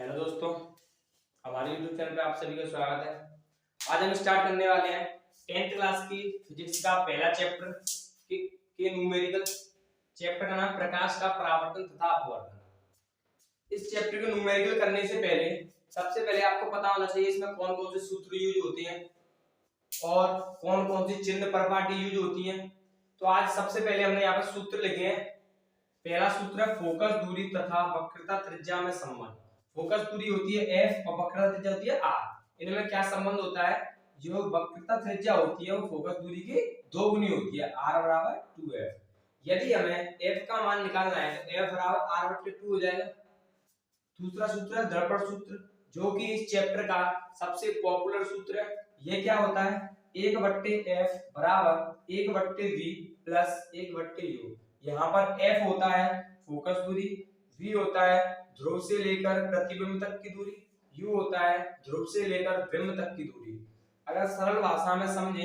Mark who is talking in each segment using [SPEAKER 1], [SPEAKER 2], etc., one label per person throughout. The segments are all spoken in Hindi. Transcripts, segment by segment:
[SPEAKER 1] हेलो दोस्तों, हमारे YouTube चैनल पे आप सभी का स्वागत है। आज हम स्टार्ट करने वाले हैं 10th क्लास की फिजिक्स का पहला चैप्टर के न्यूमेरिकल चैप्टर का नाम प्रकाश का परावर्तन तथा अपवर्तन। इस चैप्टर को न्यूमेरिकल करने से पहले सबसे पहले आपको पता होना चाहिए इसमें कौन कौन से सूत्र यूज होते हैं और कौन कौन सी चिन्ह प्रॉपर्टी यूज होती है। तो आज सबसे पहले हमने यहाँ पर सूत्र लिखे हैं। पहला सूत्र है फोकस दूरी तथा वक्रता त्रिज्या में संबंध। फोकस दूरी होती है f और वक्रता त्रिज्या होती है r। इनमें क्या संबंध होता है? जो वक्रता त्रिज्या होती है वो फोकस दूरी की दोगुनी होती है, r बराबर 2f। यदि हमें f का मान निकालना है तो f बराबर r/2 हो जाएगा। दूसरा सूत्र है दर्पण सूत्र, जो कि इस चैप्टर का सबसे पॉपुलर सूत्र है। ये क्या होता है? 1/f बराबर 1/v प्लस 1/u। यहाँ पर f होता है फोकस दूरी, v होता है ध्रुव से लेकर प्रतिबिंब तक की दूरी, u होता है ध्रुव से लेकर बिंब तक की दूरी। अगर सरल भाषा में समझे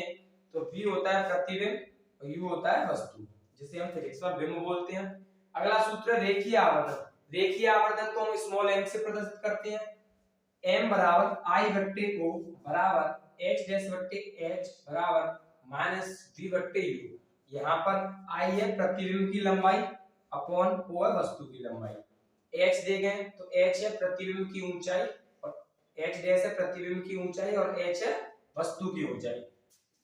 [SPEAKER 1] तो v होता है प्रतिबिंब और u होता है वस्तु, जिसे हम फिजिक्स में बिंब बोलते हैं। अगला सूत्र रेखीय आवर्धन। रेखीय आवर्धन को हम स्मॉल m से प्रदर्शित करते हैं। m बराबर i/o बराबर h डैश बट्टे h बराबर -v/u। यहाँ पर I है प्रतिबिंब की लंबाई अपॉन O है वस्तु की लंबाई। H देखें तो H है प्रतिबिंब की ऊंचाई और H डैश है प्रतिबिंब की ऊंचाई और H है वस्तु की ऊंचाई।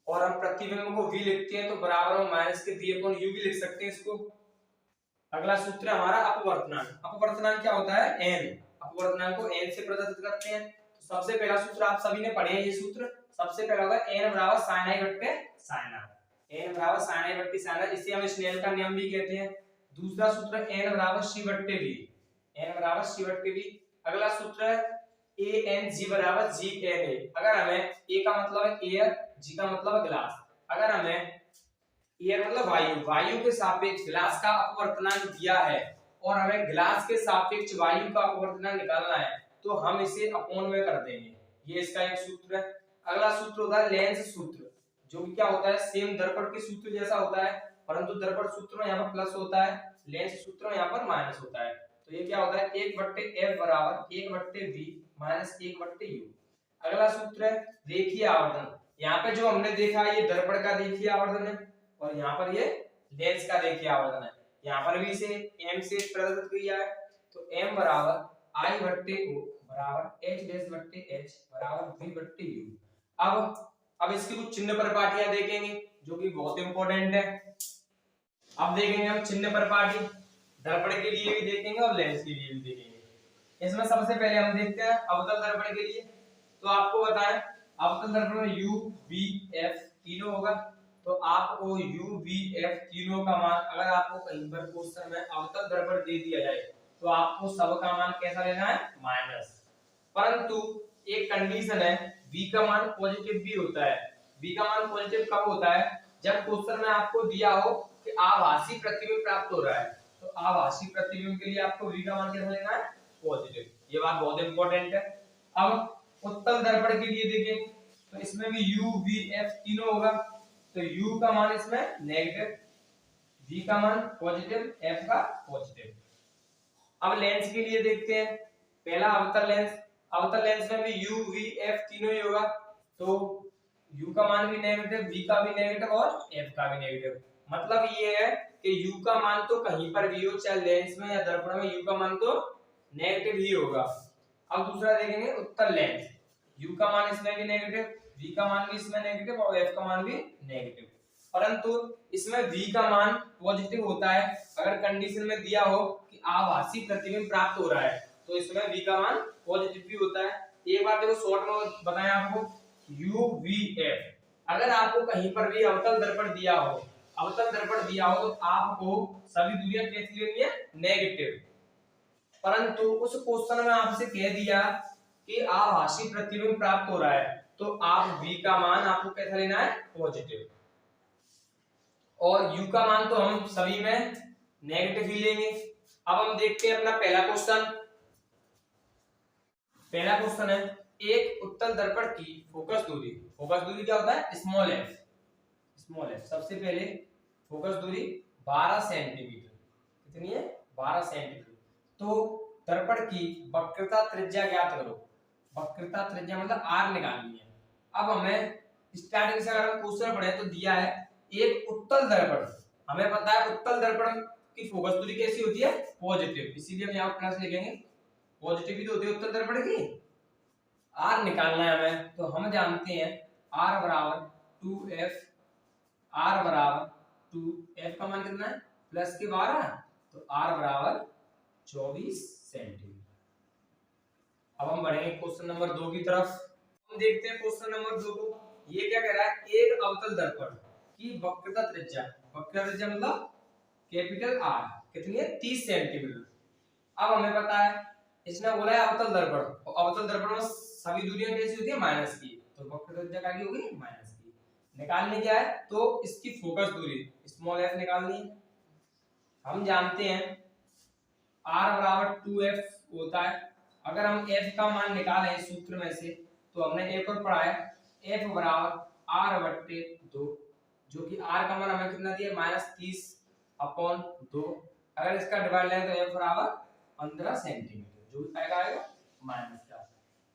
[SPEAKER 1] और हम प्रतिबिंब को V लिखते हैं तो बराबर में माइनस के V/U भी लिख सकते हैं इसको। अगला सूत्र है हमारा अपवर्तनांक। अपवर्तनांक क्या होता है? n। अपवर्तनांक को n से प्रदर्शित करते हैं। तो सबसे पहला सूत्र आप सभी ने पढ़े हैं, ये सूत्र सबसे पहला होगा n बराबर sin i बट्टे sin r। n बराबर sin i बट्टे sin r, इसे हम स्नेल का नियम भी कहते हैं। दूसरा सूत्र n बराबर c बट्टे v। n बराबर c बट्टे v। अगला सूत्र है ANG बराबर GNA। अगर हमें A का मतलब है एयर, G का मतलब है ग्लास। अगर हमें एयर मतलब वायु, वायु के सापेक्ष ग्लास का अपवर्तनांक दिया है और हमें ग्लास के सापेक्ष वायु का अपवर्तनांक निकालना है तो हम इसे अपॉन में कर देंगे। ये इसका एक सूत्र है। अगला सूत्र होता है लेंस सूत्र, जो कि क्या होता है? सेम दर्पण के सूत्र जैसा होता है, परंतु दर्पण सूत्र में यहाँ पर प्लस होता है, लेंस सूत्र में यहाँ पर माइनस होता है। तो ये क्या होता है? 1/f बराबर 1/v माइनस 1/u। अगला सूत्र है रेखीय आवर्धन। यहाँ पे जो हमने देखा ये दर्पण का रेखीय आवर्धन है और यहाँ पर ये लेंस का रेखीय आवर्धन है। यहाँ पर भी इसे m से प्रदर्शित किया है। तो m बराबर i/o बराबर h डैश बट्टे h बराबर v/u। अब इसकी कुछ चिन्ह प्रपाटियां देखेंगे जो कि बहुत इंपॉर्टेंट है। अब देखेंगे हम चिन्ह प्रपाटी, दर्पण के लिए भी देखेंगे और लेंस के लिए भी देखेंगे। इसमें सबसे पहले हम देखते हैं अवतल दर्पण के लिए। तो आपको बताएं अवतल दर्पण में u v f तीनों होगा। तो आपको u v f तीनों का मान, अगर आपको कहीं पर क्वेश्चन में अवतल दर्पण दे दिया जाए तो आपको सब का मान कैसा लेना है? माइनस। परंतु एक कंडीशन है, v का मान पॉजिटिव भी होता है। v का मान पॉजिटिव कब होता है? जब क्वेश्चन में आपको दिया हो कि आभासी प्रतिबिंब प्राप्त हो रहा है। तो आभासी प्रतिबिंब के लिए आपको v का मान कैसा लेना है? पॉजिटिव। ये बात बहुत इंपॉर्टेंट है। अब उत्तल दर्पण के लिए देखें तो इसमें भी u v f तीनों होगा। तो u का मान इसमें नेगेटिव, v का मान पॉजिटिव, f का पॉजिटिव। अब लेंस के लिए देखते हैं। पहला अवतल लेंस। अवतल लेंस में भी u v f तीनों ही होगा। तो u का मान भी नेगेटिव, v का भी नेगेटिव और f का भी नेगेटिव। मतलब ये है कि u का मान तो कहीं पर भी हो, चाहे लेंस में या दर्पण में, u का मान तो नेगेटिव ही होगा। अब दूसरा देखेंगे उत्तल लेंस। u का मान इसमें भी नेगेटिव, v का मान भी इसमें नेगेटिव और f का मान भी नेगेटिव। परंतु इसमें v का मान पॉजिटिव होता है अगर कंडीशन में दिया हो कि आभासी प्रतिबिंब प्राप्त हो रहा है, तो इसमें v का मान पॉजिटिव भी होता है। एक बार देखो शॉर्ट में बताएं आपको, u v f अगर आपको कहीं पर भी अवतल दर्पण दिया हो, अवतल दर्पण दिया हो तो आपको सभी दूरियां कैसी लेनी है? नेगेटिव। परंतु उस क्वेश्चन में आपसे कह दिया कि आभासी प्रतिबिंब प्राप्त हो रहा है तो आप v का मान आपको कैसा लेना है? पॉजिटिव। और u का मान तो हम सभी में नेगेटिव ही लेंगे। अब हम देखते हैं अपना पहला क्वेश्चन। पहला क्वेश्चन है एक उत्तल दर्पण की फोकस दूरी। फोकस दूरी क्या होता है? Small f। स्मॉल f सबसे पहले फोकस दूरी 12 सेंटीमीटर। कितनी है? 12 सेंटीमीटर। तो दर्पण की वक्रता त्रिज्या ज्ञात करो। वक्रता त्रिज्या मतलब आर निकालनी है। अब हमें स्टार्टिंग से अगर हम क्वेश्चन पढ़े तो दिया है एक उत्तल दर्पण, हमें पता है उत्तल दर्पण की फोकस दूरी कैसी होती है, पॉजिटिव, इसीलिए हम यहाँ प्लस लिखेंगे, पॉजिटिव ही तो होती है उत्तल दर्पण की। आर निकालना है हमें, तो हम जानते हैं आर बराबर 2f, आर बराबर 2f का मान कितना है प्लस के 12, तो आर बराबर 24 सेंटीमीटर। अब हम बढ़ेंगे क्वेश्चन नंबर 2 की तरफ। हम देखते हैं क्वेश्चन नंबर 2 को। ये क्या कह रहा है, एक अवतल दर्पण की वक्रता त्रिज्या, वक्रता त्रिज्या मतलब कैपिटल आर कितनी है 30 सेंटीमीटर। अब हमें पता है इसने बोला है अवतल दर्पण, और अवतल दर्पण में सभी दूरियां कैसी होती है माइनस की, तो वक्रता त्रिज्या क्या होगी माइनस की। निकालनी क्या है, तो इसकी फोकस दूरी स्मॉल f निकालनी है। हम जानते हैं r बराबर 2f होता है। अगर हम f का मान निकालें इस सूत्र में से, तो हमने एक और पढ़ा है f बराबर r बट्टे 2, जो कि r का मान हमें कितना दिया -30 अपॉन 2। अगर इसका डिवाइड लें तो f बराबर 15 सेंटीमीटर, जो भी आएगा माइनस का।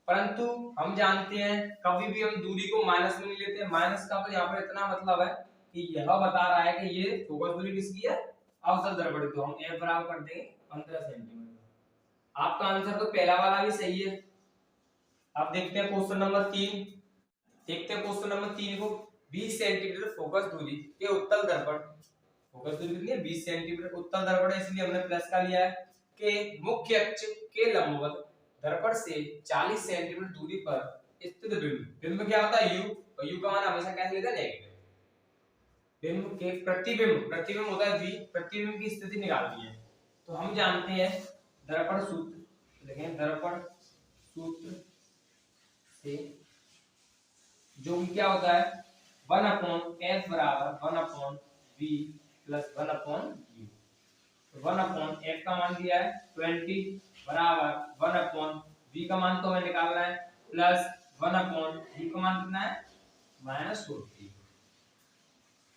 [SPEAKER 1] परंतु हम जानते हैं कभी भी हम दूरी को माइनस में नहीं लेते। माइनस का तो यहाँ पर इतना मतलब है कि यह बता रहा है कि ये फोकस दूरी किसकी है, अवतल दर्पण, तो हम f बराबर कर देंगे 15 सेंटीमीटर। आपका आंसर तो पहला वाला भी सही है। अब देखते हैं क्वेश्चन नंबर 3। देखते हैं क्वेश्चन नंबर 3 को। 20 सेंटीमीटर फोकस दूरी के उत्तल दर्पण, फोकस दूरी कितनी है 20 सेंटीमीटर, उत्तल दर्पण है इसलिए हमने प्लस का लिया है, के मुख्य अक्ष के लंबवत दर्पण से 40 सेंटीमीटर दूरी पर स्थित बिंब, बिंब क्या होता है u, और u का मान हमेशा कैसे लेते हैं नेगेटिव। बिंब के प्रतिबिंब, प्रतिबिंब होता है v, प्रतिबिंब की स्थिति निकालनी है। तो हम जानते हैं दर्पण सूत्र, देखें दर्पण सूत्र से जो कि क्या होता है 1/f बराबर 1/v प्लस 1/u। 1/f का मान दिया है 20 बराबर 1/v का मान तो हमें निकालना है प्लस 1/u का मान कितना है -40।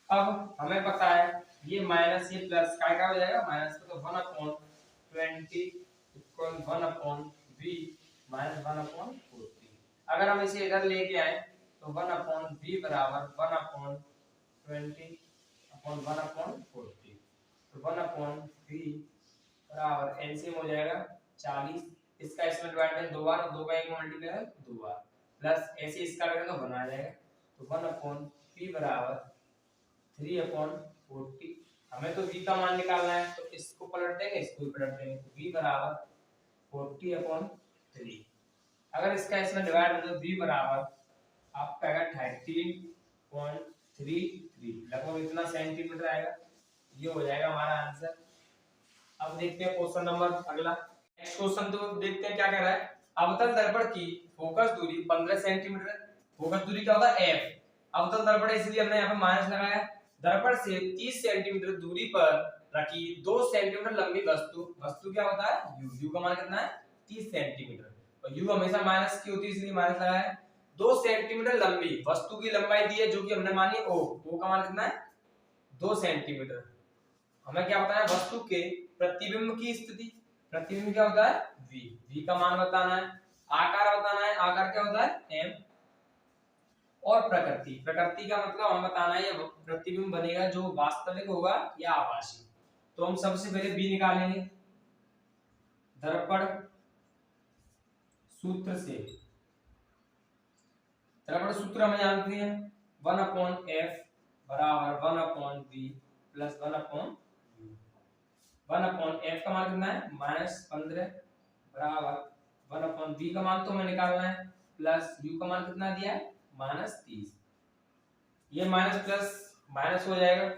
[SPEAKER 1] अब हमें पता है ये माइनस ये प्लस का क्या हो जाएगा माइनस का, तो 1/20 इक्वल 1/v माइनस 1/40। अगर हम इसे इधर लेके आए तो 1/v बराबर 1/20 अपॉन 1/40, तो 1/v बराबर एलसीएम हो जाएगा 40। इसका इसमें डिवाइड है 2 बार, और 2 का 1 मल्टीप्लाई है 2 बार, प्लस ऐसे इसका करेंगे तो 1 आ जाएगा, तो 1/v बराबर 3/40। हमें तो v का मान निकालना है, तो इसको पलट देंगे इसको भी पलट देंगे, तो v बराबर 40/3। अगर इसका इसमें डिवाइड हो तो v बराबर आपका आएगा 13.33, लगभग इतना सेंटीमीटर आएगा। ये हो जाएगा हमारा आंसर। अब देखते हैं क्वेश्चन नंबर अगला। नेक्स्ट क्वेश्चन तो देखते हैं क्या कह रहा है, अवतल दर्पण की फोकस दूरी 15 सेंटीमीटर। फोकस दूरी क्या होता है f, अवतल दर्पण इसलिए हमने यहाँ पे माइनस लगाया। दर्पण से 30 सेंटीमीटर दूरी पर रखी 2 सेंटीमीटर लंबी वस्तु, वस्तु क्या होता है u, u का मान कितना है 30 सेंटीमीटर, और u हमेशा माइनस की होती है इसलिए माइनस लगाया। 2 सेंटीमीटर लंबी वस्तु की लंबाई दी है जो कि हमने मानी o, o का मान कितना है 2 सेंटीमीटर। हमें क्या बताना है वस्तु के प्रतिबिंब की स्थिति, प्रतिबिंब क्या होता है v, v का मान बताना है, आकार बताना है, आकार क्या होता है m, और प्रकृति, प्रकृति का मतलब हमें बताना है ये प्रतिबिंब बनेगा जो वास्तविक होगा या आभासी। तो हम सबसे पहले b निकालेंगे दर्पण सूत्र से। दर्पण सूत्र हम जानते हैं 1/f बराबर 1/v प्लस 1/u। 1/f का मान कितना है -15 बराबर 1/v का मान तो हमें निकालना है, प्लस u का मान कितना दिया है -30। ये माइनस प्लस माइनस हो जाएगा,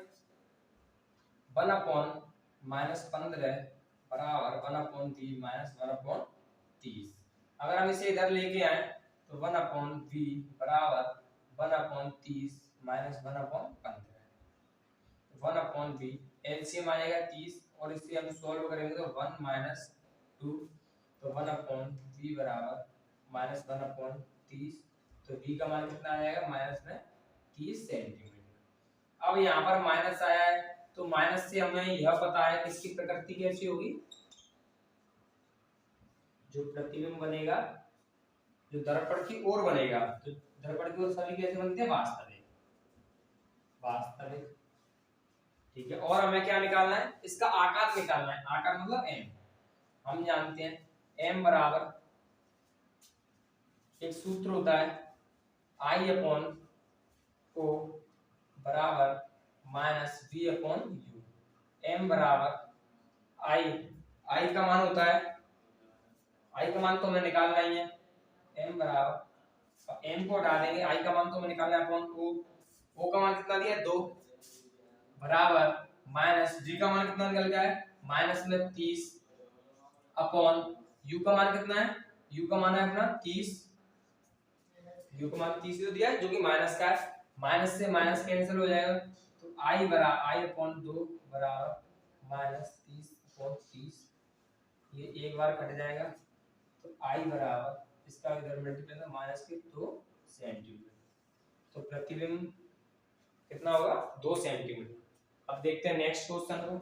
[SPEAKER 1] 1/-15 बराबर 1/v माइनस 1/30। अगर हम इसे इधर लेके आए तो 1/v बराबर 1/30 माइनस 1/15, 1/v एलसीएम आएगा 30, और इसे हम सॉल्व करेंगे तो 1 - 2, तो 1/v बराबर माइनस 1/30, तो v का मान कितना आ जाएगा माइनस में 30 सेंटीमीटर। अब यहाँ पर माइनस आया है तो माइनस से हमें यह पता है कि इसकी प्रकृति कैसी होगी, जो प्रतिबिंब बनेगा, जो दर्पण की ओर बनेगा, तो दर्पण की ओर सभी कैसे बनते हैं, वास्तविक, वास्तविक। ठीक है, और हमें क्या निकालना है, इसका आकार निकालना है। आकार मतलब m, हम जानते हैं m बराबर, एक सूत्र होता है I अपॉन O बराबर minus V upon U। m बराबर I का मान होता है, I का मान तो हमें निकालना ही है, m बराबर, m को हटा देंगे, I का मान तो हमें निकालना है अपॉन O का मान कितना दिया है 2 बराबर माइनस G का मान कितना निकल गया है माइनस में 30 अपॉन U का मान कितना है, U का मान है अपना 30, U का मान 30 तो दिया है जो कि माइनस का है, माइनस से माइनस कैंसिल हो जाएगा, तो I बराबर I अपॉन 2 बराबर माइनस 30 अपॉन 30, ये एक बार कट जाएगा, तो I बराबर इसका इधर मल्टीप्लाई है माइनस के 2 सेंटीमीटर, तो प्रतिबिंब कितना होगा 2 सेंटीमीटर। अब देखते हैं नेक्स्ट क्वेश्चन को।